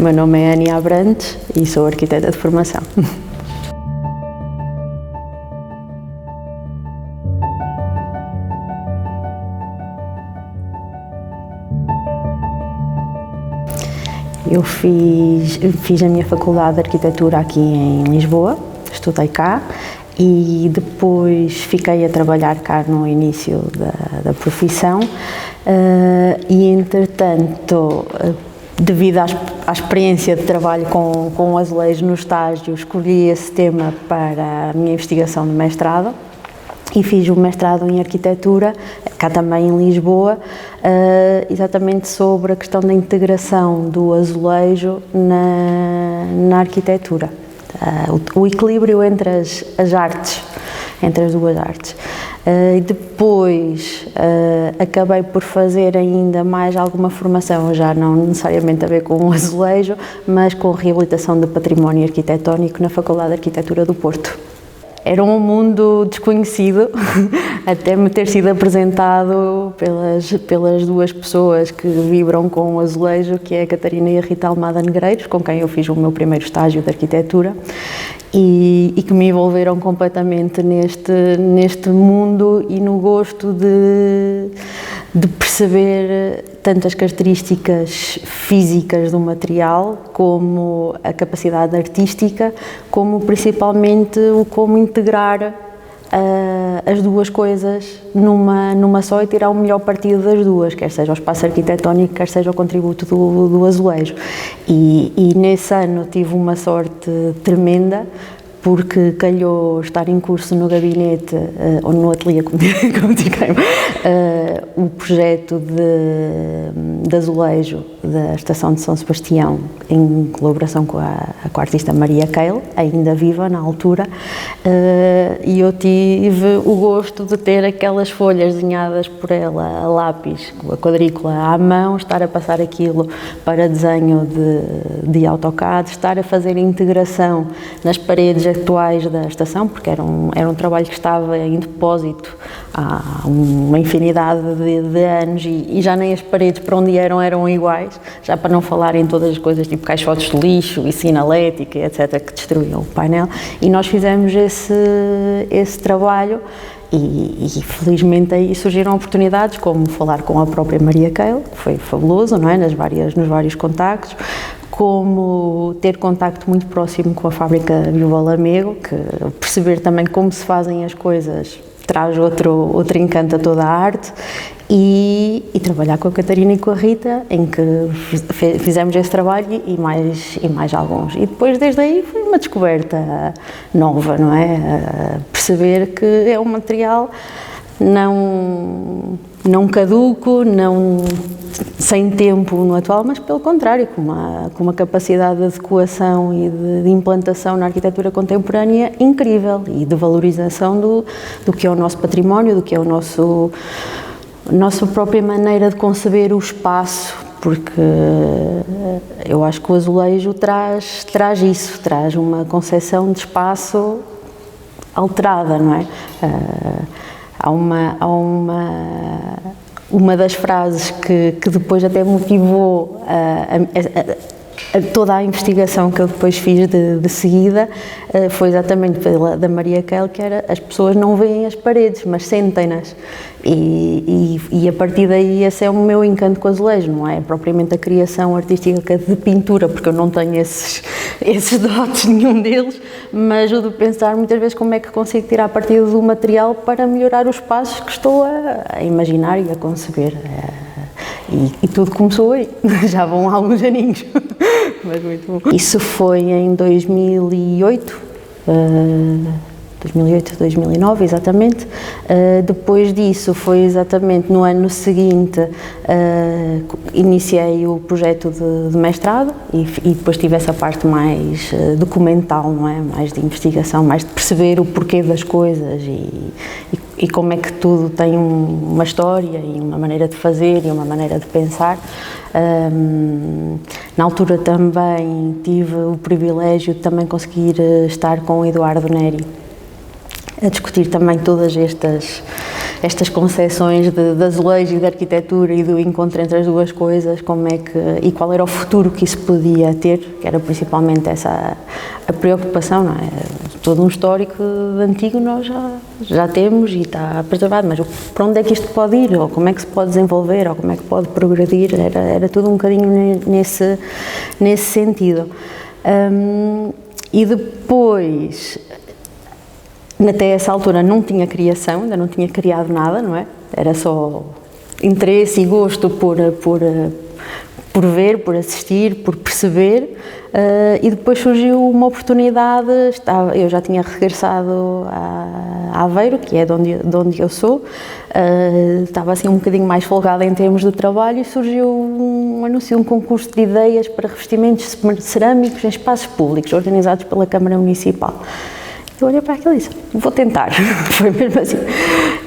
O meu nome é Ania Abrantes e sou arquiteta de formação. Eu fiz a minha faculdade de arquitetura aqui em Lisboa, estudei cá e depois fiquei a trabalhar cá no início da profissão e, entretanto, devido à experiência de trabalho com azulejo no estágio, escolhi esse tema para a minha investigação de mestrado e fiz o mestrado em arquitetura, cá também em Lisboa, exatamente sobre a questão da integração do azulejo na arquitetura, o equilíbrio entre as artes, entre as duas artes. E depois acabei por fazer ainda mais alguma formação, já não necessariamente a ver com o azulejo, mas com reabilitação de património arquitetónico na Faculdade de Arquitetura do Porto. Era um mundo desconhecido, até me ter sido apresentado pelas duas pessoas que vibram com o azulejo, que é a Catarina e a Rita Almada Negreiros, com quem eu fiz o meu primeiro estágio de arquitetura, e que me envolveram completamente neste mundo e no gosto de perceber tanto as características físicas do material, como a capacidade artística, como principalmente o como integrar as duas coisas numa só e tirar o melhor partido das duas, quer seja o espaço arquitetónico, quer seja o contributo do azulejo. E nesse ano tive uma sorte tremenda, porque calhou estar em curso no gabinete, ou no ateliê, como digo, o projeto de azulejo da Estação de São Sebastião, em colaboração com a artista Maria Keil, ainda viva na altura, e eu tive o gosto de ter aquelas folhas desenhadas por ela a lápis, com a quadrícula à mão, estar a passar aquilo para desenho de AutoCAD, estar a fazer a integração nas paredes atuais da estação, porque era um trabalho que estava em depósito há uma infinidade de anos e já nem as paredes para onde eram iguais, já para não falar em todas as coisas tipo caixotes de lixo e sinalética, etc., que destruíam o painel, e nós fizemos esse trabalho. E felizmente aí surgiram oportunidades, como falar com a própria Maria Keil, que foi fabuloso, não é? Nos vários contactos, como ter contacto muito próximo com a fábrica Viúva Lamego, que perceber também como se fazem as coisas traz outro encanto a toda a arte, e trabalhar com a Catarina e com a Rita, em que fizemos esse trabalho e mais alguns. E depois, desde aí, foi uma descoberta nova, não é? Perceber que é um material não caduco, não sem tempo no atual, mas pelo contrário, com uma capacidade de adequação e de implantação na arquitetura contemporânea incrível, e de valorização do que é o nosso património, do que é a nossa própria maneira de conceber o espaço, porque eu acho que o azulejo traz isso, traz uma concepção de espaço alterada, não é? Há uma das frases que depois até motivou toda a investigação que eu depois fiz de seguida, foi exatamente da Maria Keil, que era: as pessoas não veem as paredes, mas sentem-nas. E a partir daí esse é o meu encanto com o azulejo, não é propriamente a criação artística de pintura, porque eu não tenho esses dotes, nenhum deles, mas o de pensar muitas vezes como é que consigo tirar partido do material para melhorar os espaços que estou a imaginar e a conceber. E tudo começou aí, já vão há alguns aninhos, mas muito bom. Isso foi em 2008, 2009, exatamente. Depois disso, foi exatamente no ano seguinte, iniciei o projeto de mestrado e depois tive essa parte mais documental, não é? Mais de investigação, mais de perceber o porquê das coisas e como é que tudo tem uma história e uma maneira de fazer e uma maneira de pensar. Na altura também tive o privilégio de também conseguir estar com o Eduardo Neri a discutir também todas estas concepções de azulejo e de arquitetura e do encontro entre as duas coisas, como é que, e qual era o futuro que isso podia ter, que era principalmente essa a preocupação, não é? Todo um histórico antigo nós já temos e está preservado, mas para onde é que isto pode ir, ou como é que se pode desenvolver, ou como é que pode progredir, era tudo um bocadinho nesse sentido. E depois, até essa altura não tinha criação, ainda não tinha criado nada, não é? Era só interesse e gosto por ver, por assistir, por perceber, e depois surgiu uma oportunidade. Eu já tinha regressado a Aveiro, que é de onde eu sou, estava assim um bocadinho mais folgada em termos de trabalho, e surgiu um anúncio, um concurso de ideias para revestimentos cerâmicos em espaços públicos, organizados pela Câmara Municipal. Eu olhei para aquilo e disse, vou tentar, foi mesmo assim.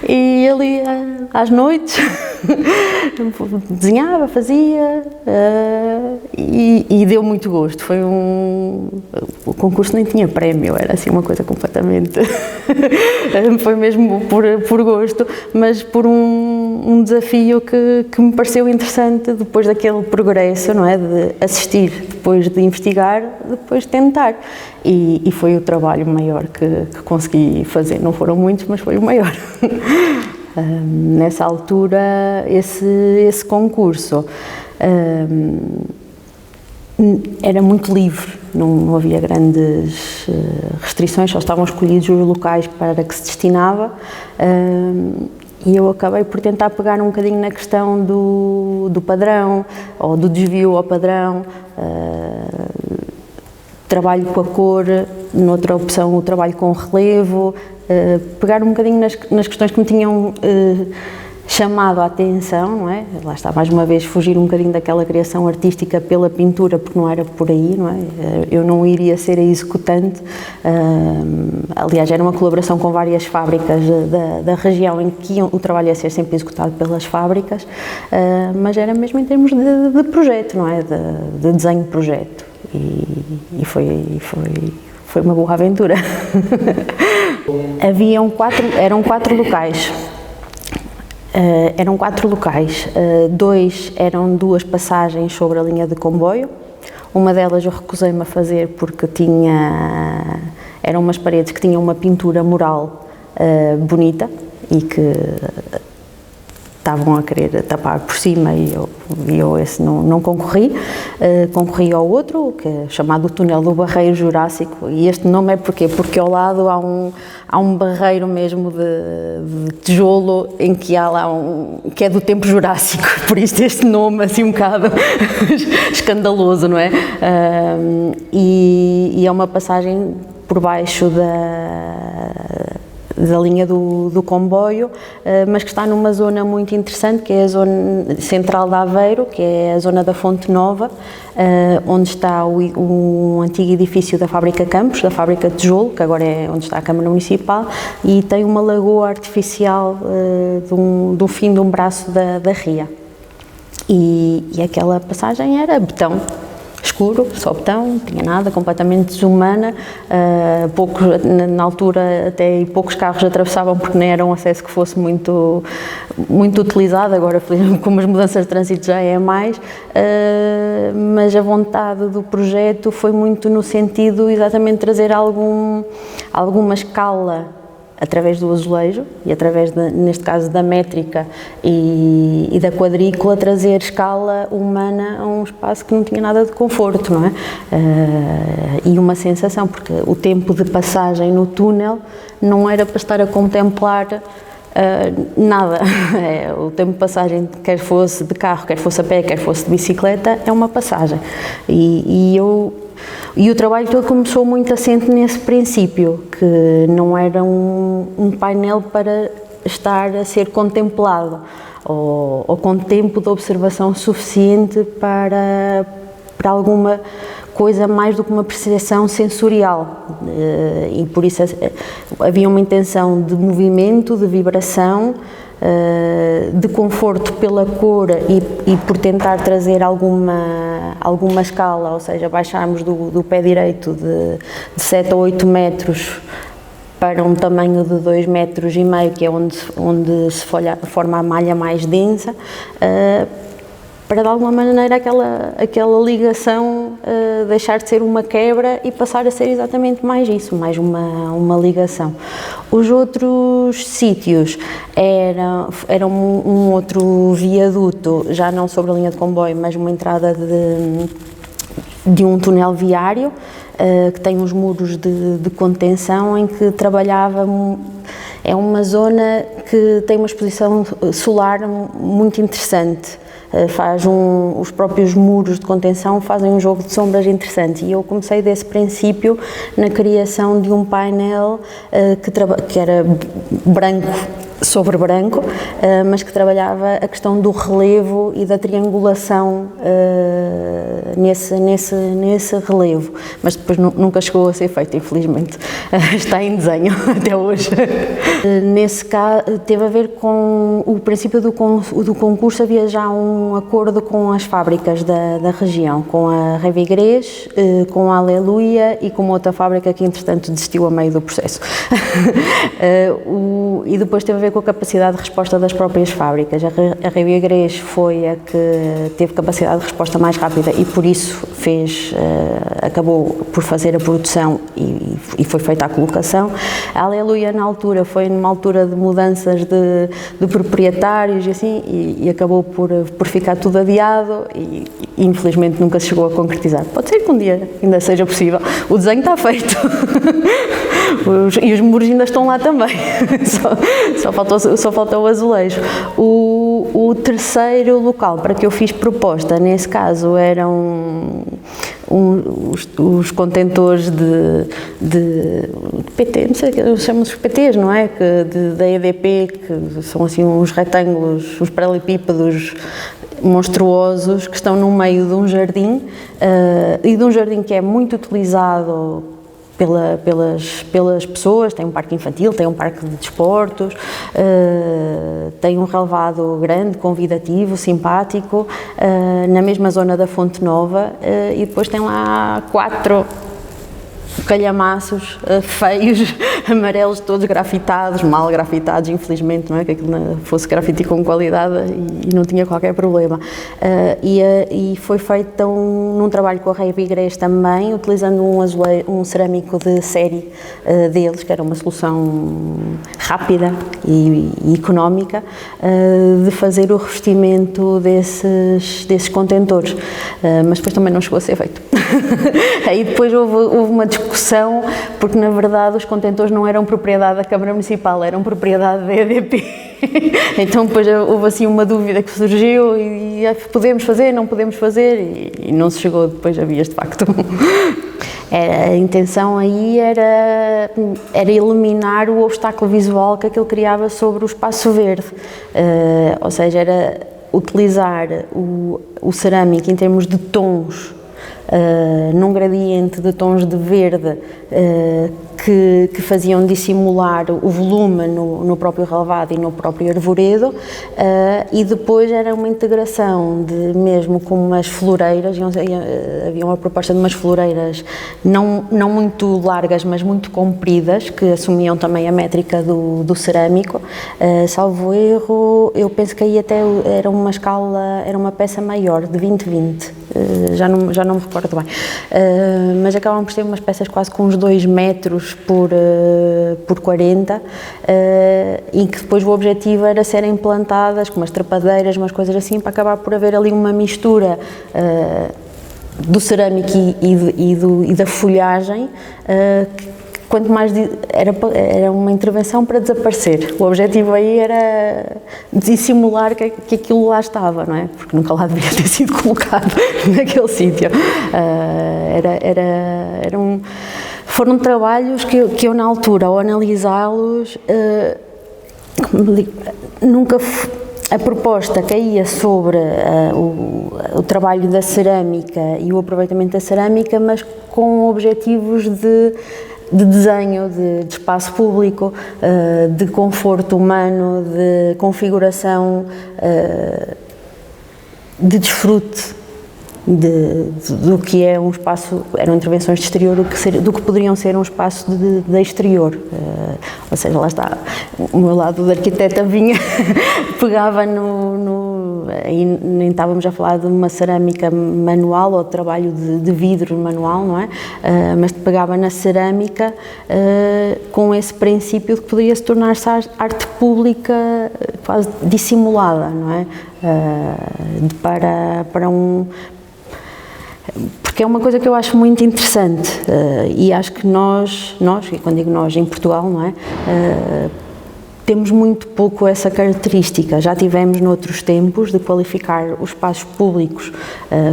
E ali às noites desenhava, fazia, e deu muito gosto. O concurso nem tinha prémio, era assim uma coisa completamente, foi mesmo por gosto, mas por um desafio que me pareceu interessante depois daquele progresso, não é? De assistir, depois de investigar, depois de tentar. E foi o trabalho maior que consegui fazer. Não foram muitos, mas foi o maior. Nessa altura, esse concurso era muito livre, não havia grandes restrições, só estavam escolhidos os locais para que se destinava. E eu acabei por tentar pegar um bocadinho na questão do padrão, ou do desvio ao padrão, trabalho com a cor, noutra opção o trabalho com o relevo, pegar um bocadinho nas questões que me tinham chamado a atenção, não é? Lá está, mais uma vez, fugir um bocadinho daquela criação artística pela pintura, porque não era por aí, não é? Eu não iria ser a executante, aliás, era uma colaboração com várias fábricas da região em que o trabalho ia ser sempre executado pelas fábricas, mas era mesmo em termos de projeto, não é? De desenho de projeto, e foi uma boa aventura. Eram quatro locais. Eram duas passagens sobre a linha de comboio. Uma delas eu recusei-me a fazer porque eram umas paredes que tinham uma pintura mural bonita e que estavam a querer tapar por cima, e eu esse não concorri. Concorri ao outro, que é chamado Túnel do Barreiro Jurássico, e este nome é porque ao lado há um barreiro mesmo de tijolo em que há lá que é do tempo Jurássico, por isso este nome assim um bocado escandaloso, não é? E é uma passagem por baixo da linha do comboio, mas que está numa zona muito interessante, que é a zona central de Aveiro, que é a zona da Fonte Nova, onde está o antigo edifício da Fábrica Campos, da Fábrica de Tijolo, que agora é onde está a Câmara Municipal, e tem uma lagoa artificial do fim de um braço da ria. E aquela passagem era betão escuro, só betão, não tinha nada, completamente desumana, na altura até poucos carros atravessavam porque nem era um acesso que fosse muito utilizado. Agora, como as mudanças de trânsito já é mais, mas a vontade do projeto foi muito no sentido exatamente de trazer alguma escala através do azulejo e através, neste caso, da métrica e da quadrícula, trazer escala humana a um espaço que não tinha nada de conforto, não é? E uma sensação, porque o tempo de passagem no túnel não era para estar a contemplar nada. O tempo de passagem, quer fosse de carro, quer fosse a pé, quer fosse de bicicleta, é uma passagem. E o trabalho todo começou muito assente nesse princípio, que não era um painel para estar a ser contemplado, ou com tempo de observação suficiente para alguma coisa mais do que uma percepção sensorial. E por isso havia uma intenção de movimento, de vibração, de conforto pela cor e por tentar trazer alguma escala, ou seja, baixarmos do pé direito de 7 a 8 metros para um tamanho de 2,5 metros, que é onde se forma a malha mais densa, para de alguma maneira aquela ligação deixar de ser uma quebra e passar a ser exatamente mais isso, mais uma ligação. Os outros sítios eram um outro viaduto, já não sobre a linha de comboio, mas uma entrada de um túnel viário, que tem uns muros de contenção, em que trabalhava. É uma zona que tem uma exposição solar muito interessante. Os próprios muros de contenção fazem um jogo de sombras interessante, e eu comecei desse princípio na criação de um painel que era branco sobre branco, mas que trabalhava a questão do relevo e da triangulação nesse relevo, mas depois nunca chegou a ser feito, infelizmente. Está em desenho até hoje. Nesse caso, teve a ver com o princípio do concurso. Havia já um acordo com as fábricas da região, com a Revigrés, com a Aleluia e com outra fábrica que entretanto desistiu a meio do processo. E depois teve a ver com a capacidade de resposta das próprias fábricas. A Revigrés foi a que teve capacidade de resposta mais rápida e por isso acabou por fazer a produção e foi feita a colocação. A Aleluia, na altura, foi numa altura de mudanças de proprietários e assim, e acabou por ficar tudo adiado e infelizmente nunca se chegou a concretizar. Pode ser que um dia ainda seja possível. O desenho está feito. E os muros ainda estão lá também. Só falta o azulejo. O terceiro local para que eu fiz proposta, nesse caso, eram os contentores de PT, não sei, chamam-se PTs, não é? Da EDP, que são assim uns retângulos, uns paralelepípedos monstruosos que estão no meio de um jardim, e de um jardim que é muito utilizado pelas pessoas. Tem um parque infantil, tem um parque de desportos, tem um relevado grande, convidativo, simpático, na mesma zona da Fonte Nova, e depois tem lá 4 calhamaços feios, amarelos, todos grafitados, mal grafitados, infelizmente, não é? Que aquilo fosse grafite com qualidade e não tinha qualquer problema. E foi feito num trabalho com a Revigrés também, utilizando um cerâmico de série deles, que era uma solução rápida e económica, de fazer o revestimento desses contentores, mas depois também não chegou a ser feito. Aí depois houve uma discussão, porque na verdade os contentores não eram propriedade da Câmara Municipal, eram propriedade da EDP. Então depois houve assim uma dúvida que surgiu e podemos fazer, não podemos fazer, e não se chegou depois a vias de facto. A intenção aí era eliminar o obstáculo visual que aquilo criava sobre o espaço verde, ou seja, era utilizar o cerâmico em termos de tons, num gradiente de tons de verde que faziam dissimular o volume no próprio relevado e no próprio arvoredo, e depois era uma integração mesmo com umas floreiras. Havia uma proposta de umas floreiras não muito largas, mas muito compridas, que assumiam também a métrica do cerâmico. Salvo erro, eu penso que aí até era uma peça maior, de 20-20, já não me recordo bem, mas acabam por ser umas peças quase com uns 2 metros por 40, e que depois o objetivo era serem plantadas com umas trepadeiras, umas coisas assim, para acabar por haver ali uma mistura do cerâmico e da folhagem, quanto mais era uma intervenção para desaparecer. O objetivo aí era dissimular que aquilo lá estava, não é? Porque nunca lá deveria ter sido colocado naquele sítio. Foram trabalhos que eu na altura, ao analisá-los, nunca a proposta caía sobre o trabalho da cerâmica e o aproveitamento da cerâmica, mas com objetivos de desenho, de espaço público, de conforto humano, de configuração, de desfrute. do que é um espaço, eram intervenções de exterior, do que poderiam ser um espaço de exterior. Ou seja, lá está, o meu lado de arquiteta vinha, pegava aí nem estávamos a falar de uma cerâmica manual ou de trabalho de vidro manual, não é? Mas pegava na cerâmica com esse princípio de que poderia se tornar-se arte pública quase dissimulada, não é? Para um... Porque é uma coisa que eu acho muito interessante e acho que nós, e quando digo nós, em Portugal, não é? Temos muito pouco essa característica. Já tivemos noutros tempos de qualificar os espaços públicos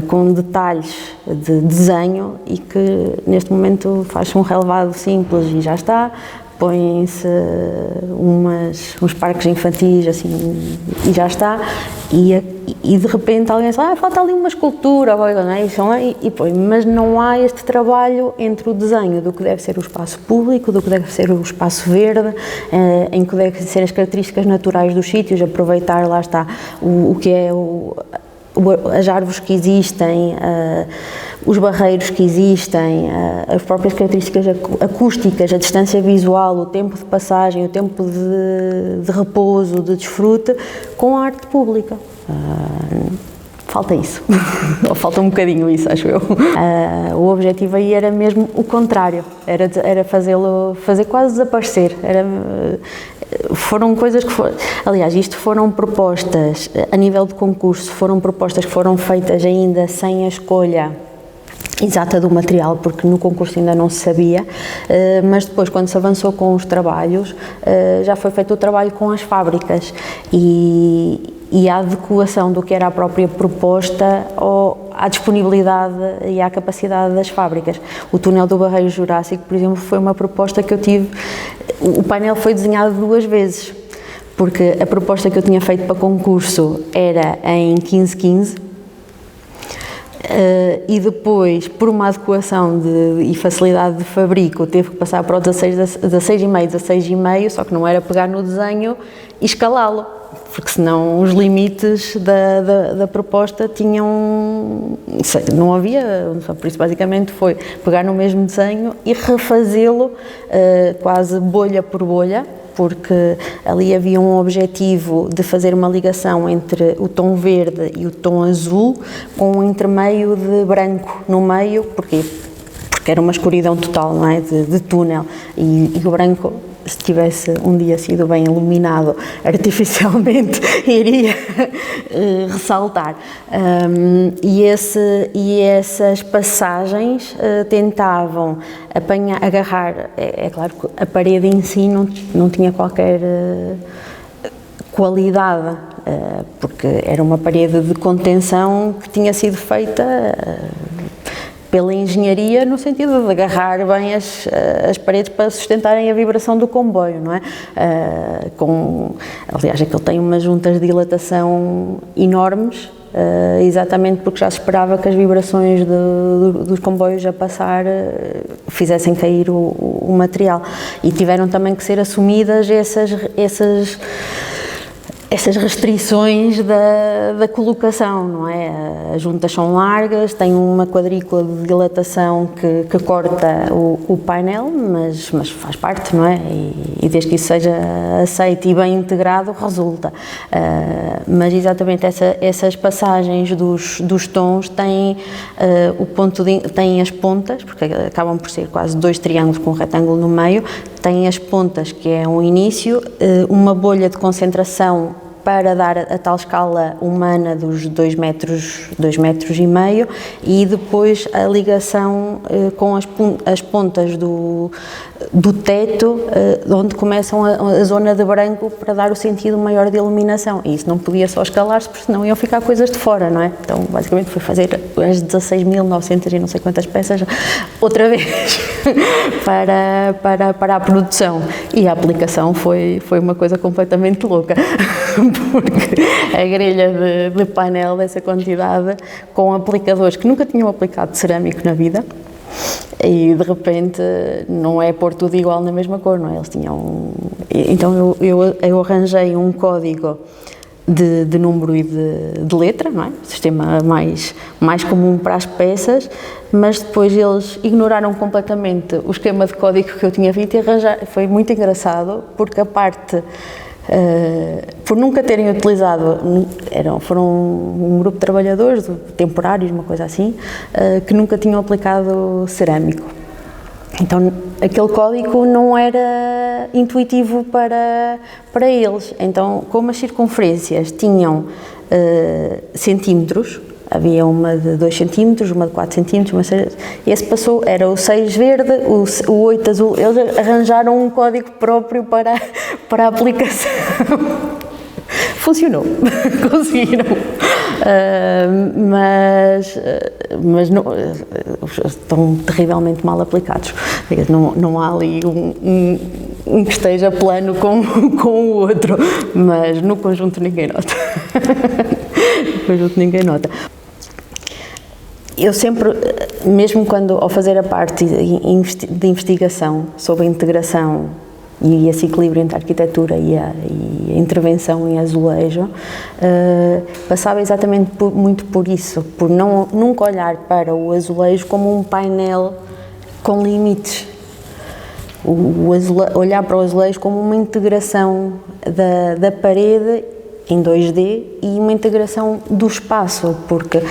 com detalhes de desenho e que neste momento faz-se um relevado simples e já está. Põem-se uns parques infantis assim e já está, e de repente alguém diz, falta ali uma escultura, não é? Mas não há este trabalho entre o desenho do que deve ser o espaço público, do que deve ser o espaço verde, em que devem ser as características naturais dos sítios, aproveitar, lá está, o que é as árvores que existem, os barreiros que existem, as próprias características acústicas, a distância visual, o tempo de passagem, o tempo de repouso, de desfrute, com a arte pública. Falta isso, ou falta um bocadinho isso, acho eu. O objetivo aí era mesmo o contrário, era fazer quase desaparecer. Foram coisas que foram, aliás, isto foram propostas a nível de concurso, foram propostas que foram feitas ainda sem a escolha exata do material, porque no concurso ainda não se sabia, mas depois, quando se avançou com os trabalhos, já foi feito o trabalho com as fábricas e a adequação do que era a própria proposta à disponibilidade e à capacidade das fábricas. O túnel do Barreiro Jurássico, por exemplo, foi uma proposta que eu tive. O painel foi desenhado 2 vezes, porque a proposta que eu tinha feito para concurso era em 15:15, e depois, por uma adequação e facilidade de fabrico, teve que passar para o 16,5, só que não era pegar no desenho e escalá-lo, porque senão os limites da proposta não havia, por isso basicamente foi pegar no mesmo desenho e refazê-lo quase bolha por bolha, porque ali havia um objetivo de fazer uma ligação entre o tom verde e o tom azul, com um intermeio de branco no meio, porque era uma escuridão total, não é, de túnel, e o branco, se tivesse um dia sido bem iluminado artificialmente, iria ressaltar. E essas passagens tentavam agarrar, é claro que a parede em si não tinha qualquer qualidade, porque era uma parede de contenção que tinha sido feita pela engenharia, no sentido de agarrar bem as paredes para sustentarem a vibração do comboio, não é? Aliás, aquilo tem umas juntas de dilatação enormes, exatamente porque já se esperava que as vibrações dos comboios a passar fizessem cair o material, e tiveram também que ser assumidas essas restrições da colocação, não é? As juntas são largas, tem uma quadrícula de dilatação que corta o painel, mas faz parte, não é? E desde que isso seja aceito e bem integrado, resulta. Mas exatamente essas passagens dos tons têm têm as pontas, porque acabam por ser quase 2 triângulos com um retângulo no meio, têm as pontas, que é um início, uma bolha de concentração para dar a tal escala humana dos 2,5 metros, e depois a ligação com as pontas do teto, onde começam a zona de branco, para dar o sentido maior de iluminação. E isso não podia só escalar-se, porque senão iam ficar coisas de fora, não é? Então, basicamente, foi fazer as 16.900 e não sei quantas peças outra vez para a produção. E a aplicação foi uma coisa completamente louca, porque a grelha de painel dessa quantidade, com aplicadores que nunca tinham aplicado cerâmico na vida, e de repente não é pôr tudo igual na mesma cor, não é? Eles tinham... Então eu arranjei um código de número e de letra, não é? O sistema mais comum para as peças, mas depois eles ignoraram completamente o esquema de código que eu tinha feito e foi muito engraçado, porque a parte, por nunca terem utilizado, foram um grupo de trabalhadores, temporários, uma coisa assim, que nunca tinham aplicado cerâmico. Então, aquele código não era intuitivo para eles. Então, como as circunferências tinham centímetros, havia uma de 2 centímetros, uma de 4 centímetros, esse passou, era o 6 verde, o 8 azul. Eles arranjaram um código próprio para a aplicação. Funcionou, conseguiram, mas não, estão terrivelmente mal aplicados. Não há ali um que esteja plano com o outro, mas no conjunto ninguém nota. No conjunto ninguém nota. Eu sempre, mesmo quando ao fazer a parte de investigação sobre a integração e esse equilíbrio entre a arquitetura e a intervenção em azulejo, passava exatamente muito por isso, por nunca olhar para o azulejo como um painel com limites, olhar para o azulejo como uma integração da parede em 2D e uma integração do espaço, porque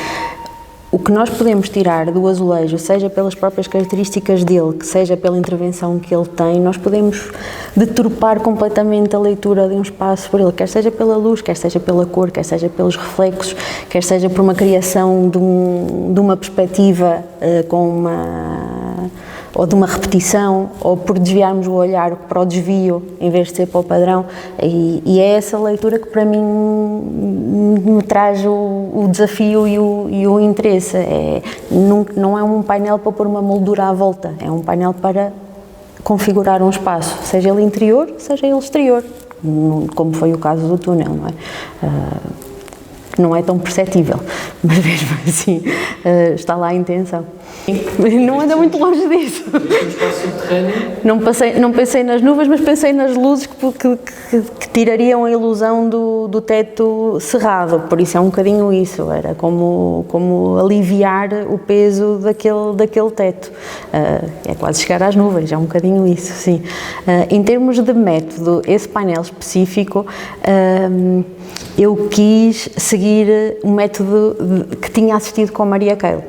o que nós podemos tirar do azulejo, seja pelas próprias características dele, que seja pela intervenção que ele tem, nós podemos deturpar completamente a leitura de um espaço por ele, quer seja pela luz, quer seja pela cor, quer seja pelos reflexos, quer seja por uma criação de uma perspectiva ou de uma repetição, ou por desviarmos o olhar para o desvio em vez de ser para o padrão, e é essa leitura que para mim me traz o desafio e o interesse. Não é um painel para pôr uma moldura à volta, é um painel para configurar um espaço, seja ele interior, seja ele exterior, como foi o caso do túnel, não é? Não é tão perceptível, mas mesmo assim está lá a intenção. Não anda muito longe disso. Não pensei nas nuvens, mas pensei nas luzes que tirariam a ilusão do teto cerrado, por isso é um bocadinho isso, era como aliviar o peso daquele teto. É quase chegar às nuvens, é um bocadinho isso, sim. Em termos de método, esse painel específico, eu quis seguir um método que tinha assistido com a Maria Keil.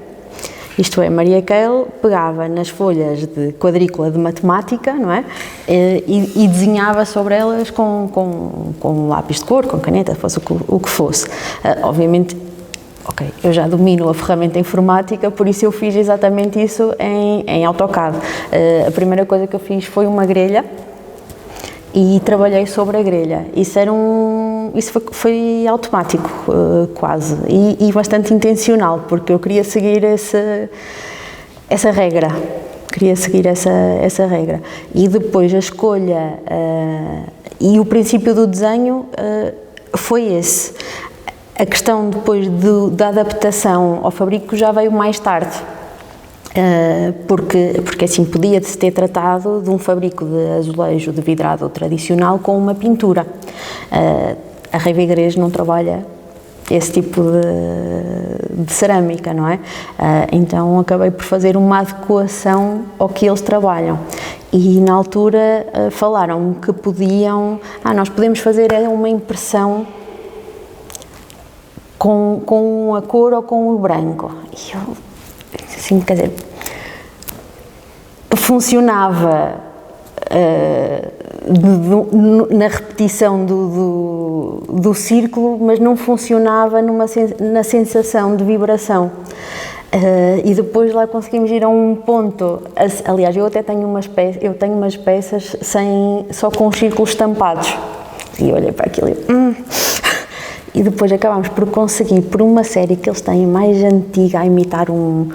Isto é, Maria Keil pegava nas folhas de quadrícula de matemática, não é? E desenhava sobre elas com lápis de cor, com caneta, fosse o que fosse. Obviamente, eu já domino a ferramenta informática, por isso eu fiz exatamente isso em AutoCAD. A primeira coisa que eu fiz foi uma grelha e trabalhei sobre a grelha. Isso foi automático, quase, e bastante intencional, porque eu queria seguir essa regra. E depois a escolha e o princípio do desenho foi esse. A questão depois da adaptação ao fabrico já veio mais tarde. Porque assim podia-se ter tratado de um fabrico de azulejo de vidrado tradicional com uma pintura. A Reiva não trabalha esse tipo de cerâmica, não é? Então acabei por fazer uma adequação ao que eles trabalham. E na altura falaram que nós podemos fazer uma impressão com a cor ou com o branco. E eu, assim, quer dizer, funcionava na repetição do círculo, mas não funcionava na sensação de vibração. E depois lá conseguimos ir a um ponto. Aliás, eu até tenho umas peças só com os círculos estampados. E eu olhei para aquilo e depois acabámos por conseguir, por uma série que eles têm mais antiga, a imitar um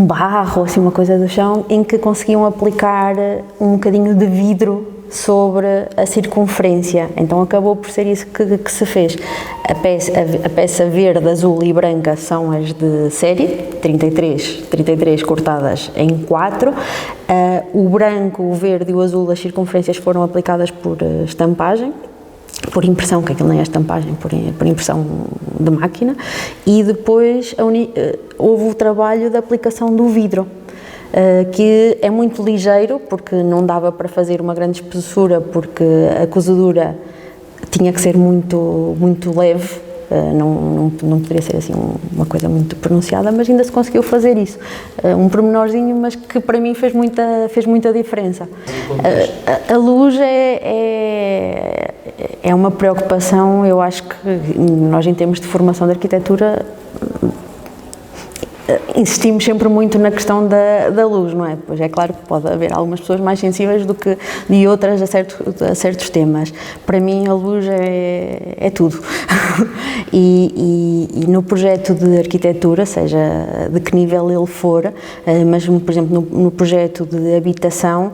barro, assim, uma coisa do chão, em que conseguiam aplicar um bocadinho de vidro sobre a circunferência. Então acabou por ser isso que se fez. A peça verde, azul e branca são as de série, 33 cortadas em 4. O branco, o verde e o azul, as circunferências foram aplicadas por estampagem. por impressão, que aquilo nem é estampagem, por impressão de máquina, e depois houve o trabalho da aplicação do vidro, que é muito ligeiro, porque não dava para fazer uma grande espessura, porque a cozedura tinha que ser muito, muito leve, não poderia ser assim uma coisa muito pronunciada, mas ainda se conseguiu fazer isso. Um pormenorzinho, mas que para mim fez muita diferença. A luz é uma preocupação, eu acho que nós, em termos de formação de arquitetura, insistimos sempre muito na questão da luz, não é? Pois é claro que pode haver algumas pessoas mais sensíveis do que de outras a certos temas. Para mim a luz é tudo. E no projeto de arquitetura, seja de que nível ele for, mas por exemplo no projeto de habitação,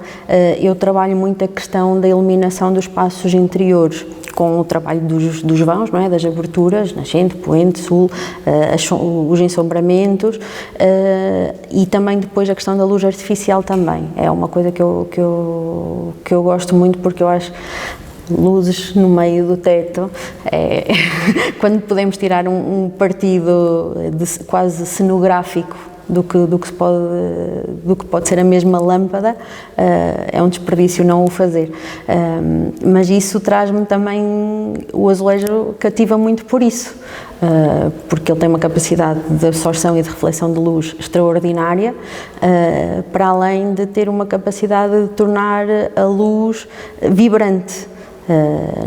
eu trabalho muito a questão da iluminação dos espaços interiores, com o trabalho dos vãos, não é? Das aberturas, nascente, poente, sul, os ensombramentos, e também depois a questão da luz artificial também. É uma coisa que eu gosto muito, porque eu acho luzes no meio do teto, quando podemos tirar um partido quase cenográfico do que pode ser a mesma lâmpada, é um desperdício não o fazer. Mas isso traz-me também, o azulejo cativa muito por isso, porque ele tem uma capacidade de absorção e de reflexão de luz extraordinária, para além de ter uma capacidade de tornar a luz vibrante.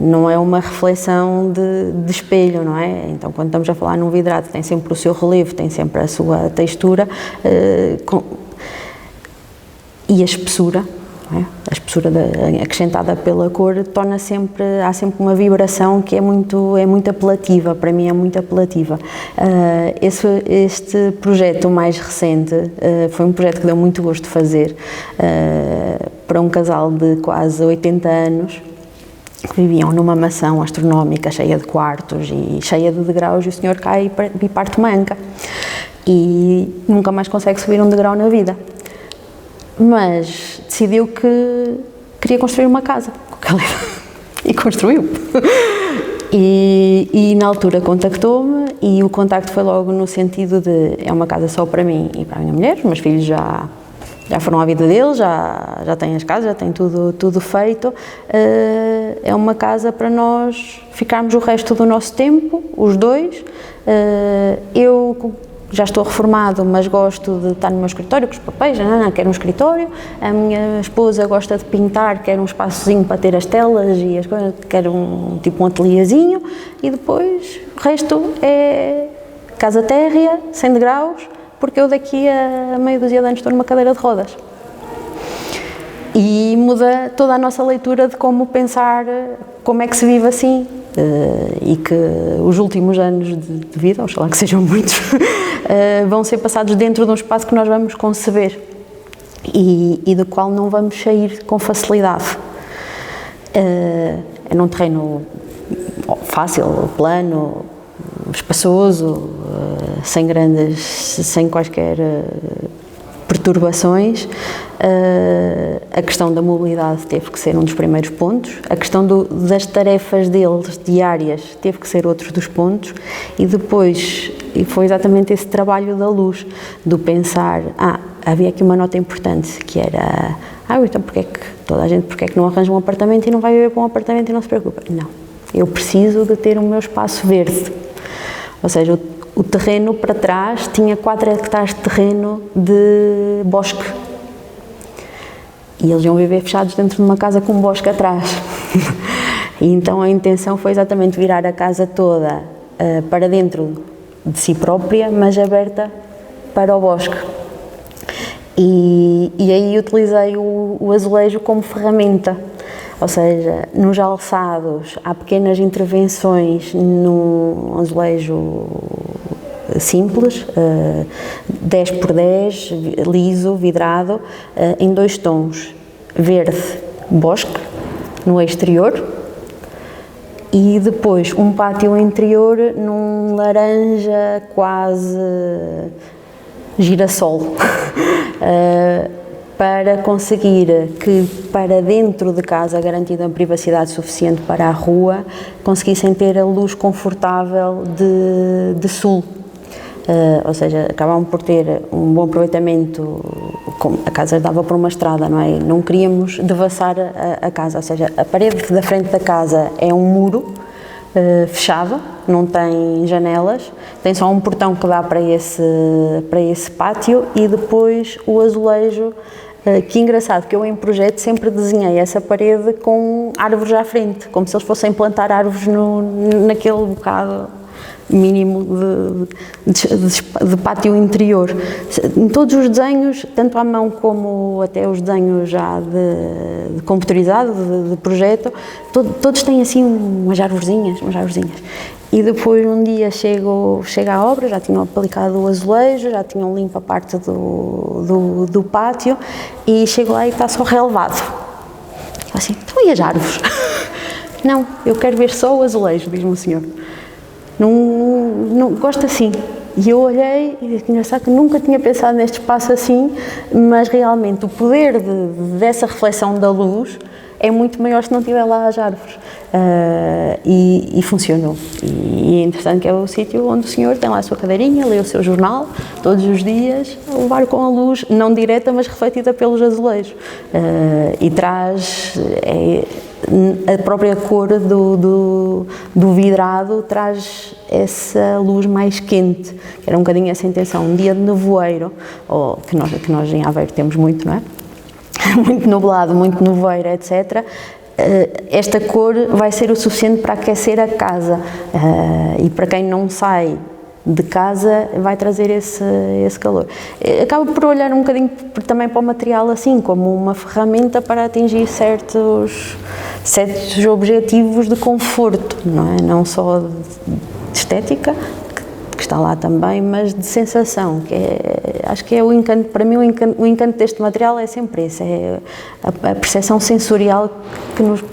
Não é uma reflexão de espelho, não é? Então, quando estamos a falar num vidrado, tem sempre o seu relevo, tem sempre a sua textura, e a espessura, não é? A espessura acrescentada pela cor há sempre uma vibração que é muito apelativa, para mim é muito apelativa. Este projeto mais recente foi um projeto que deu muito gosto de fazer, para um casal de quase 80 anos, que viviam numa mansão astronómica cheia de quartos e cheia de degraus, e o senhor cai e parte uma anca e nunca mais consegue subir um degrau na vida, mas decidiu que queria construir uma casa e construiu. E na altura contactou-me, e o contacto foi logo no sentido de: é uma casa só para mim e para a minha mulher, os meus filhos já foram à vida deles, já têm as casas, já têm tudo feito. É uma casa para nós ficarmos o resto do nosso tempo, os dois. Eu já estou reformado, mas gosto de estar no meu escritório com os papéis, quero um escritório. A minha esposa gosta de pintar, quer um espaçozinho para ter as telas e as coisas, quer um ateliêzinho. E depois o resto é casa térrea, 100 degraus, porque eu daqui a meia dúzia de anos estou numa cadeira de rodas. E muda toda a nossa leitura de como pensar, como é que se vive assim, e que os últimos anos de vida, oxalá que sejam muitos, vão ser passados dentro de um espaço que nós vamos conceber e do qual não vamos sair com facilidade. É num terreno fácil, plano, espaçoso, sem quaisquer perturbações. A questão da mobilidade teve que ser um dos primeiros pontos, a questão das tarefas deles diárias teve que ser outro dos pontos, e depois foi exatamente esse trabalho da luz, do pensar, havia aqui uma nota importante, que era, então porque é que não arranja um apartamento e não vai viver para um apartamento e não se preocupa? Não, eu preciso de ter o meu espaço verde. Ou seja, o terreno para trás tinha 4 hectares de terreno de bosque. E eles iam viver fechados dentro de uma casa com um bosque atrás. E então a intenção foi exatamente virar a casa toda para dentro de si própria, mas aberta para o bosque. E aí utilizei o azulejo como ferramenta. Ou seja, nos alçados há pequenas intervenções no azulejo simples, 10 por 10, liso, vidrado, em 2 tons, verde, bosque, no exterior, e depois um pátio interior num laranja quase girassol. para conseguir que para dentro de casa, garantindo a privacidade suficiente para a rua, conseguissem ter a luz confortável de sul. Ou seja, acabavam por ter um bom aproveitamento, a casa dava por uma estrada, não é? Não queríamos devassar a casa, ou seja, a parede da frente da casa é um muro fechado, não tem janelas, tem só um portão que dá para esse pátio e depois o azulejo. Que engraçado, que eu em projeto sempre desenhei essa parede com árvores à frente, como se eles fossem plantar árvores naquele bocado mínimo de pátio interior. Em todos os desenhos, tanto à mão como até os desenhos já de computerizado, de projeto, todos têm assim umas arvorezinhas. E depois um dia chega à obra, já tinham aplicado o azulejo, já tinham limpo a parte do pátio e chego lá e está só relevado. Eu assim, então e as árvores? Não, eu quero ver só o azulejo, diz-me o senhor. Não gosto assim. E eu olhei e disse, engraçado que nunca tinha pensado neste espaço assim, mas realmente o poder dessa reflexão da luz é muito maior se não tiver lá as árvores. E funcionou. E é interessante que é o sítio onde o senhor tem lá a sua cadeirinha, lê o seu jornal, todos os dias, a levar com a luz, não direta, mas refletida pelos azulejos. E traz... a própria cor do vidrado traz essa luz mais quente, que era um bocadinho essa intenção. Um dia de nevoeiro, que nós em Aveiro temos muito, não é? Muito nublado, muito nevoeiro, etc. Esta cor vai ser o suficiente para aquecer a casa e para quem não sai de casa vai trazer esse calor. Acabo por olhar um bocadinho também para o material assim, como uma ferramenta para atingir certos objetivos de conforto, não é? Não só de estética, que está lá também, mas de sensação, acho que é o encanto, para mim o encanto deste material é sempre esse, é a percepção sensorial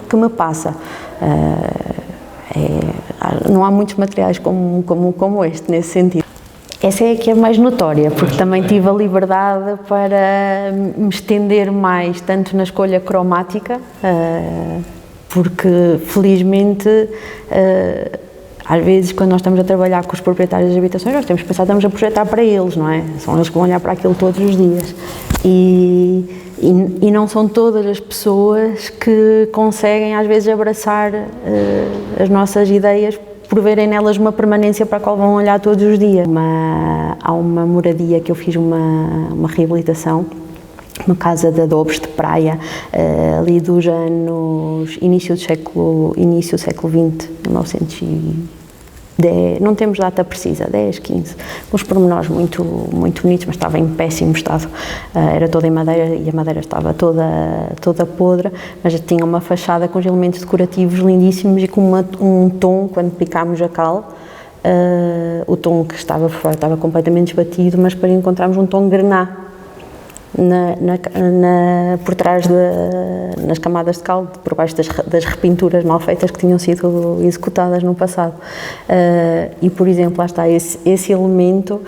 que me passa. Não há muitos materiais como este, nesse sentido. Essa é a que é mais notória, porque também tive a liberdade para me estender mais, tanto na escolha cromática, porque felizmente, às vezes quando nós estamos a trabalhar com os proprietários das habitações, nós temos que pensar, estamos a projetar para eles, não é? São eles que vão olhar para aquilo todos os dias. E não são todas as pessoas que conseguem às vezes abraçar as nossas ideias por verem nelas uma permanência para a qual vão olhar todos os dias. Há uma moradia que eu fiz uma reabilitação, uma casa de adobos de praia, ali dos anos, início do século XX, 1910, não temos data precisa, 10, 15, com os pormenores muito bonitos, mas estava em péssimo estado, era toda em madeira e a madeira estava toda podre, mas tinha uma fachada com os elementos decorativos lindíssimos e com um tom, quando picámos a cal, o tom que estava estava completamente esbatido, mas para encontrarmos um tom grená por trás nas camadas de cal, por baixo das repinturas mal feitas que tinham sido executadas no passado. E, por exemplo, lá está, esse elemento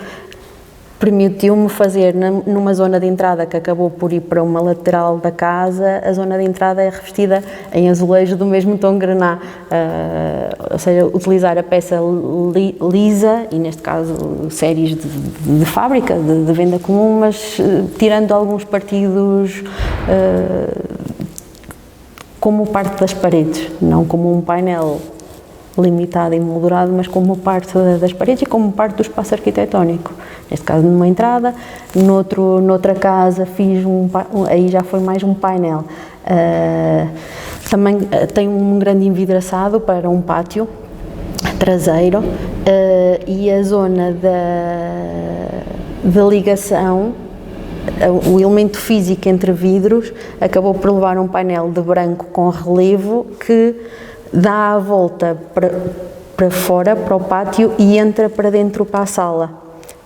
permitiu-me fazer numa zona de entrada que acabou por ir para uma lateral da casa, a zona de entrada é revestida em azulejo do mesmo tom grená, ou seja, utilizar a peça lisa, e neste caso séries de fábrica, de venda comum, mas tirando alguns partidos como parte das paredes, não como um painel limitado e moldurado, mas como parte das paredes e como parte do espaço arquitetónico. Neste caso numa entrada, noutra casa fiz aí já foi mais um painel. Também tem um grande envidraçado para um pátio traseiro e a zona da ligação, o elemento físico entre vidros, acabou por levar um painel de branco com relevo que dá a volta para fora, para o pátio, e entra para dentro para a sala.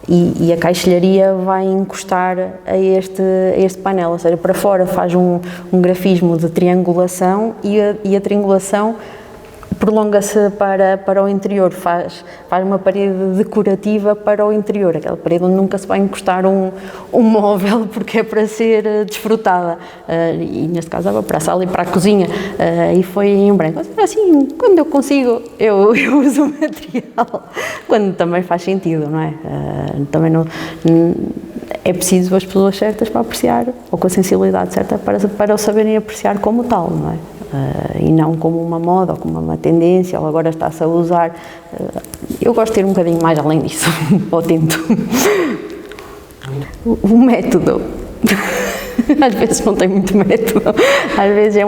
E a caixilharia vai encostar a este painel, ou seja, para fora faz um grafismo de triangulação e a triangulação prolonga-se para o interior, faz uma parede decorativa para o interior, aquela parede onde nunca se vai encostar um móvel porque é para ser desfrutada, e neste caso para a sala e para a cozinha, e foi em branco. Assim, quando eu consigo, eu uso o material, quando também faz sentido, não é? Também não é preciso as pessoas certas para apreciar, ou com a sensibilidade certa para o saberem apreciar como tal, não é? E não como uma moda, ou como uma tendência, ou agora está-se a usar. Eu gosto de ter um bocadinho mais além disso, ou tento. O método. Às vezes não tem muito método, às vezes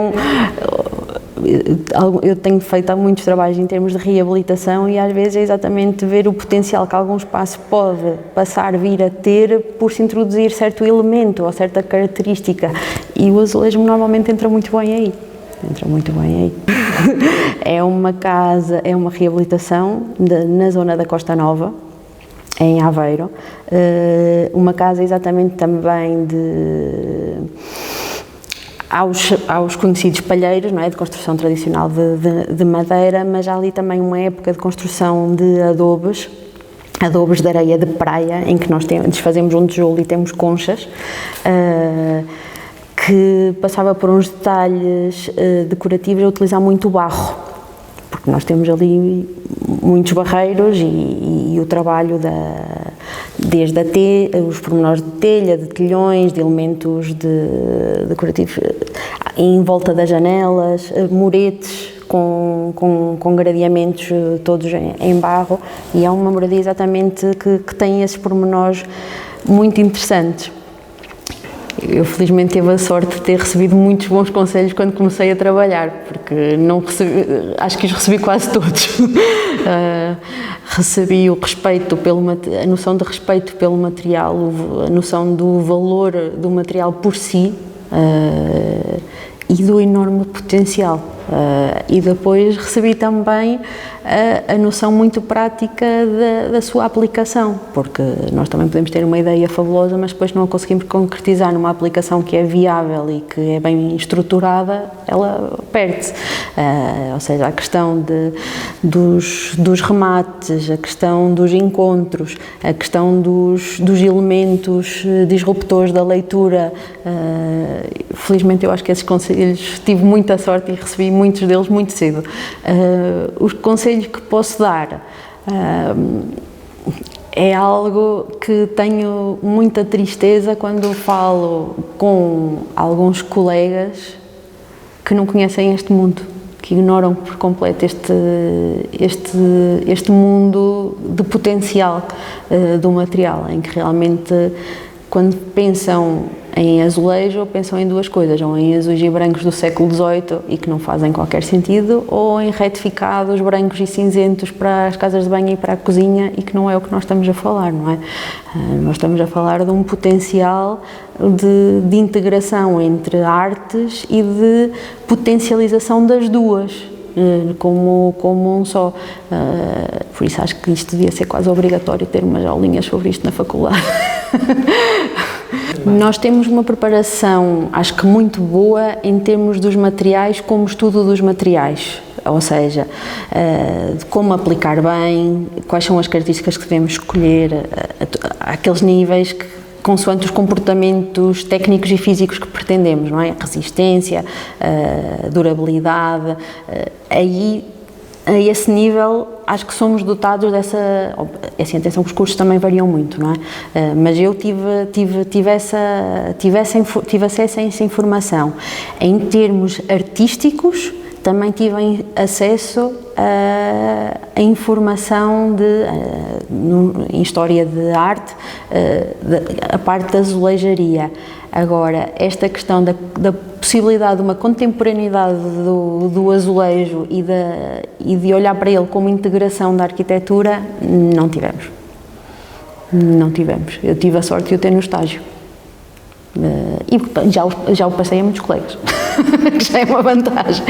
eu tenho feito muitos trabalhos em termos de reabilitação e às vezes é exatamente ver o potencial que algum espaço pode passar, vir a ter por se introduzir certo elemento ou certa característica, e o azulejo normalmente entra muito bem aí. É uma casa, é uma reabilitação na zona da Costa Nova, em Aveiro, uma casa exatamente também aos conhecidos palheiros, não é? De construção tradicional de madeira, mas há ali também uma época de construção de adobes de areia de praia, em que nós desfazemos um tijolo e temos conchas, que passava por uns detalhes decorativos a utilizar muito barro, porque nós temos ali muitos barreiros e o trabalho desde os pormenores de telha, de telhões, de elementos decorativos em volta das janelas, muretes com gradeamentos todos em barro, e é uma moradia exatamente que tem esses pormenores muito interessantes. Eu felizmente tive a sorte de ter recebido muitos bons conselhos quando comecei a trabalhar, porque acho que os recebi quase todos. Recebi o respeito a noção de respeito pelo material, a noção do valor do material por si, e do enorme potencial. E depois recebi também a noção muito prática da sua aplicação, porque nós também podemos ter uma ideia fabulosa, mas depois não a conseguimos concretizar numa aplicação que é viável e que é bem estruturada, ela perde-se. Ou seja, a questão dos remates, a questão dos encontros, a questão dos elementos disruptores da leitura. Felizmente eu acho que esses conselhos tive muita sorte e recebi muitos deles muito cedo. Os conselhos que posso dar é algo que tenho muita tristeza quando falo com alguns colegas que não conhecem este mundo, que ignoram por completo este mundo de potencial do material, em que realmente, quando pensam em azulejo, pensam em duas coisas, ou em azuis e brancos do século XVIII e que não fazem qualquer sentido, ou em retificados brancos e cinzentos para as casas de banho e para a cozinha, e que não é o que nós estamos a falar, não é? Nós estamos a falar de um potencial de integração entre artes e de potencialização das duas, como um só. Por isso acho que isto devia ser quase obrigatório, ter umas aulinhas sobre isto na faculdade. Nós temos uma preparação, acho que muito boa, em termos dos materiais, como estudo dos materiais, ou seja, de como aplicar bem, quais são as características que devemos escolher, àqueles níveis que, consoante os comportamentos técnicos e físicos que pretendemos, não é? Resistência, durabilidade, aí a esse nível acho que somos dotados dessa, assim, atenção que os cursos também variam muito, não é? Mas eu tive acesso a essa informação. Em termos artísticos, também tive acesso a informação em história de arte, a parte da azulejaria. Agora, esta questão da possibilidade de uma contemporaneidade do azulejo e de olhar para ele como integração da arquitetura, não tivemos. Não tivemos. Eu tive a sorte de o ter no estágio. E já o passei a muitos colegas, que já é uma vantagem,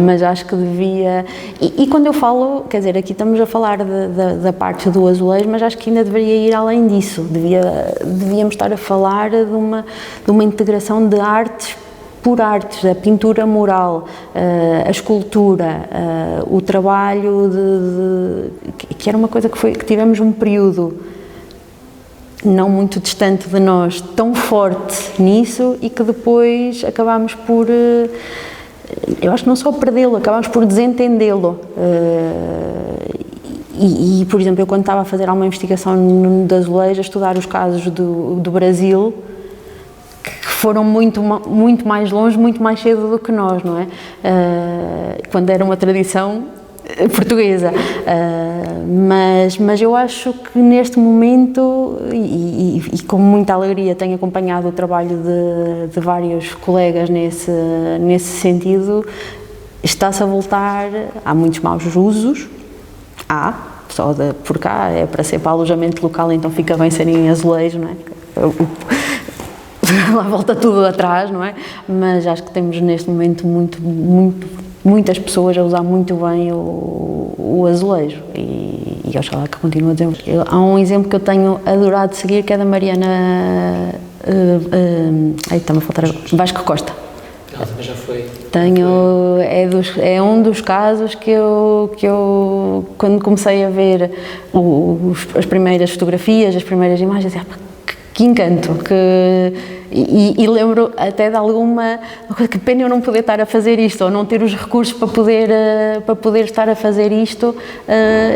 mas acho que devia, e quando eu falo, quer dizer, aqui estamos a falar da parte do azulejo, mas acho que ainda deveria ir além disso, devíamos estar a falar de uma integração de artes por artes, a pintura mural, a escultura, o trabalho que era uma coisa que tivemos um período não muito distante de nós, tão forte nisso, e que depois acabámos por, eu acho que não só perdê-lo, acabámos por desentendê-lo. Por exemplo, eu quando estava a fazer alguma investigação no azulejo, a estudar os casos do Brasil, que foram muito mais longe, muito mais cedo do que nós, não é? Quando era uma tradição portuguesa, mas eu acho que neste momento, e com muita alegria tenho acompanhado o trabalho de vários colegas nesse sentido, está-se a voltar. Há muitos maus usos, só por cá é para ser para alojamento local, então fica bem ser em azulejo, não é? Lá volta tudo atrás, não é? Mas acho que temos neste momento muitas pessoas a usar muito bem o azulejo, e oxalá que continue a desenvolver. Há um exemplo que eu tenho adorado seguir, que é da Mariana, está-me a faltar, Vasco Costa. Ela também já foi. É um dos casos que eu quando comecei a ver as primeiras fotografias, as primeiras imagens, dizia, que encanto, e lembro até de alguma coisa, que pena eu não poder estar a fazer isto, ou não ter os recursos para poder estar a fazer isto,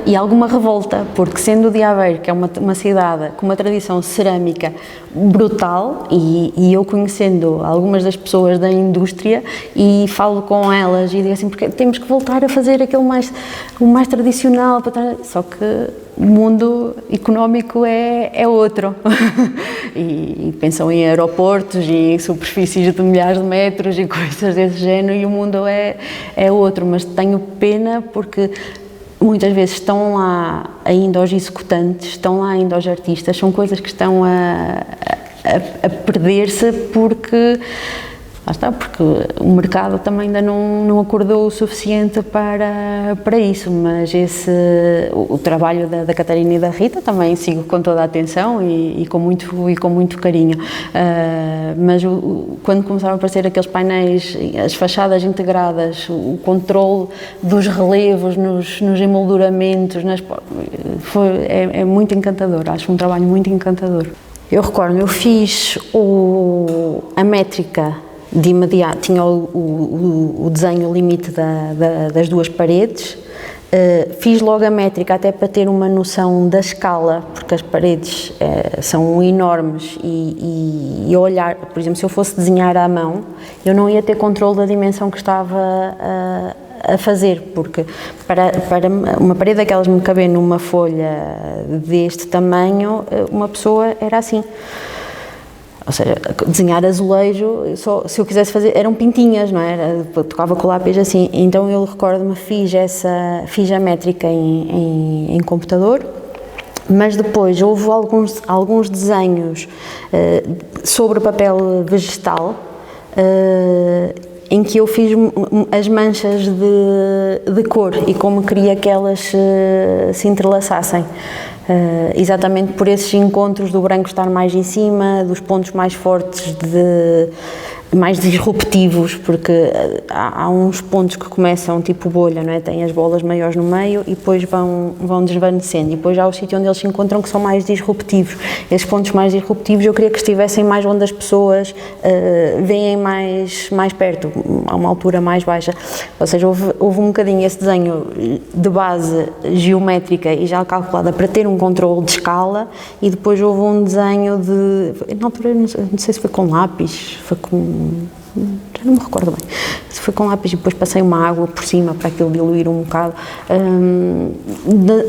e alguma revolta, porque sendo de Aveiro, que é uma cidade com uma tradição cerâmica brutal, e eu conhecendo algumas das pessoas da indústria, e falo com elas e digo assim, porque temos que voltar a fazer aquele o mais tradicional, só que o mundo económico é outro. E pensam em aeroportos e em superfícies de milhares de metros e coisas desse género, e o mundo é outro, mas tenho pena porque muitas vezes estão lá ainda os executantes, estão lá ainda os artistas, são coisas que estão a perder-se porque o mercado também ainda não acordou o suficiente para isso, mas o trabalho da Catarina e da Rita também sigo com toda a atenção e com muito carinho, mas quando começaram a aparecer aqueles painéis, as fachadas integradas, o controle dos relevos nos emolduramentos, é muito encantador, acho um trabalho muito encantador. Eu recordo, eu fiz a métrica de imediato, tinha o desenho limite das duas paredes, fiz logo a métrica até para ter uma noção da escala, porque as paredes são enormes e olhar, por exemplo, se eu fosse desenhar à mão, eu não ia ter controle da dimensão que estava a fazer, porque para uma parede daquelas me caber numa folha deste tamanho, uma pessoa era assim. Ou seja, desenhar azulejo, se eu quisesse fazer, eram pintinhas, não é? Tocava com o lápis assim. Então eu recordo-me, fiz a métrica em computador, mas depois houve alguns desenhos sobre papel vegetal, em que eu fiz as manchas de cor e como queria que elas se entrelaçassem. Exatamente por esses encontros do branco estar mais em cima, dos pontos mais fortes, mais disruptivos, porque há uns pontos que começam tipo bolha, não é? Tem as bolas maiores no meio e depois vão desvanecendo, e depois há o sítio onde eles se encontram que são mais disruptivos. Esses pontos mais disruptivos eu queria que estivessem mais onde as pessoas veem mais perto, a uma altura mais baixa. Ou seja, houve um bocadinho esse desenho de base geométrica e já calculada para ter um controle de escala, e depois houve um desenho na altura não sei se foi com lápis, já não me recordo bem, se foi com lápis e depois passei uma água por cima para aquilo diluir um bocado,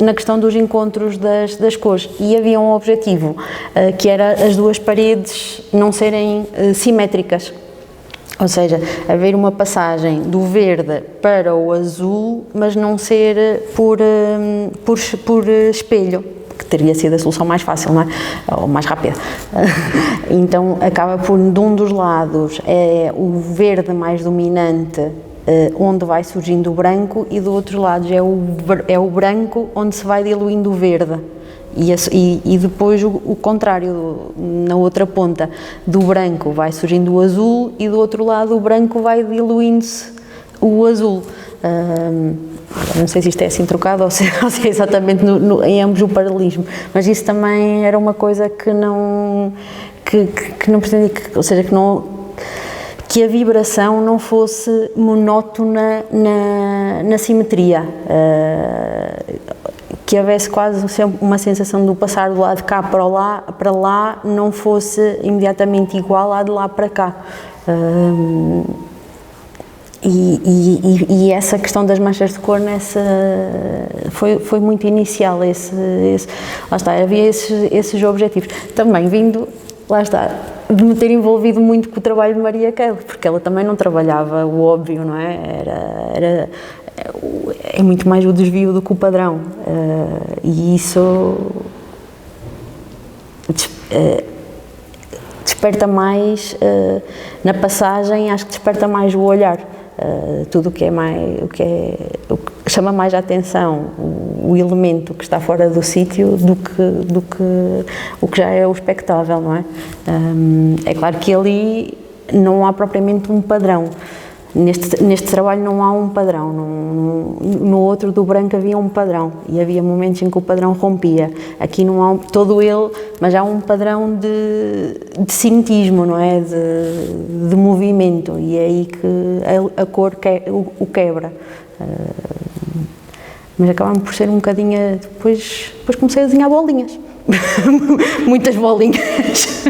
na questão dos encontros das cores, e havia um objetivo, que era as duas paredes não serem simétricas. Ou seja, haver uma passagem do verde para o azul, mas não ser por espelho, que teria sido a solução mais fácil, não é? Ou mais rápida. Então acaba por, de um dos lados, é o verde mais dominante, onde vai surgindo o branco, e do outro lado é o branco onde se vai diluindo o verde. E depois o contrário, na outra ponta do branco vai surgindo o azul e do outro lado o branco vai diluindo-se o azul. Não sei se isto é assim trocado ou se é exatamente em ambos o paralelismo, mas isso também era uma coisa que não pretendia, ou seja, que a vibração não fosse monótona na simetria, que houvesse quase sempre uma sensação do passar do lado de cá para lá não fosse imediatamente igual à de lá para cá. E essa questão das manchas de cor foi muito inicial, lá está, havia esses objetivos. Também vindo, lá está, de me ter envolvido muito com o trabalho de Maria Kael, porque ela também não trabalhava o óbvio, não é? É muito mais o desvio do que o padrão, e isso desperta mais, na passagem, acho que desperta mais o olhar. Tudo o que chama mais a atenção, o elemento que está fora do sítio do que o que já é o espectável, não é? É claro que ali não há propriamente um padrão. Neste trabalho não há um padrão, no outro do branco havia um padrão e havia momentos em que o padrão rompia. Aqui não há todo ele, mas há um padrão de cinetismo, não é? De movimento, e é aí que a cor o quebra. Mas acabava por ser um bocadinho. Depois comecei a desenhar bolinhas, muitas bolinhas.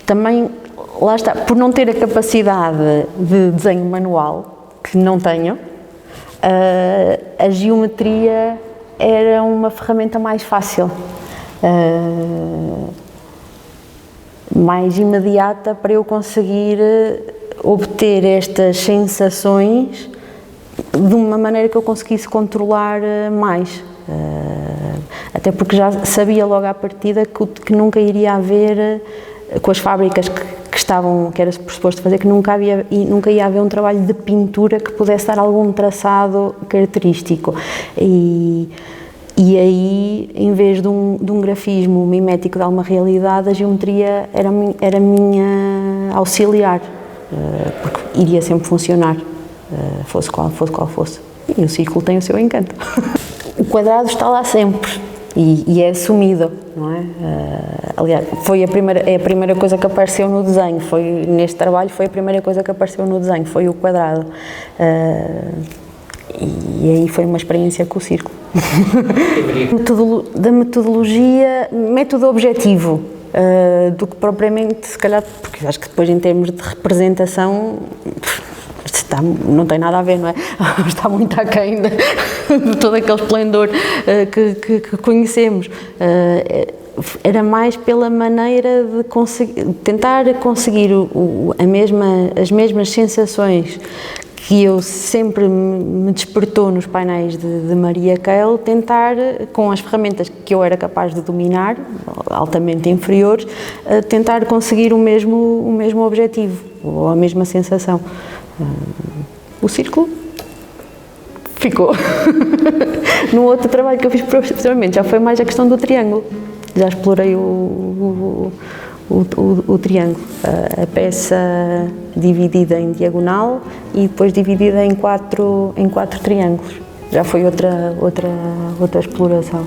Também, lá está, por não ter a capacidade de desenho manual, que não tenho, a geometria era uma ferramenta mais fácil, mais imediata para eu conseguir obter estas sensações de uma maneira que eu conseguisse controlar mais. Até porque já sabia logo à partida que nunca iria haver, com as fábricas que era suposto fazer, que nunca ia haver um trabalho de pintura que pudesse dar algum traçado característico. E aí, em vez de um grafismo mimético de alguma realidade, a geometria era minha auxiliar, porque iria sempre funcionar, fosse qual fosse. E o círculo tem o seu encanto. O quadrado está lá sempre. E é assumido, não é? Aliás, é a primeira coisa que apareceu no desenho, neste trabalho foi a primeira coisa que apareceu no desenho, foi o quadrado. E aí foi uma experiência com o círculo. Da metodologia, método objetivo, do que propriamente, se calhar, porque acho que depois em termos de representação não tem nada a ver, não é? Está muito aquém de todo aquele esplendor que conhecemos. Era mais pela maneira de tentar conseguir as mesmas sensações que eu sempre me despertou nos painéis de Maria Kael, tentar, com as ferramentas que eu era capaz de dominar, altamente inferiores, tentar conseguir o mesmo objetivo, ou a mesma sensação. O círculo ficou. No outro trabalho que eu fiz posteriormente já foi mais a questão do triângulo. Já explorei o triângulo, a peça dividida em diagonal e depois dividida em quatro triângulos. Já foi outra exploração.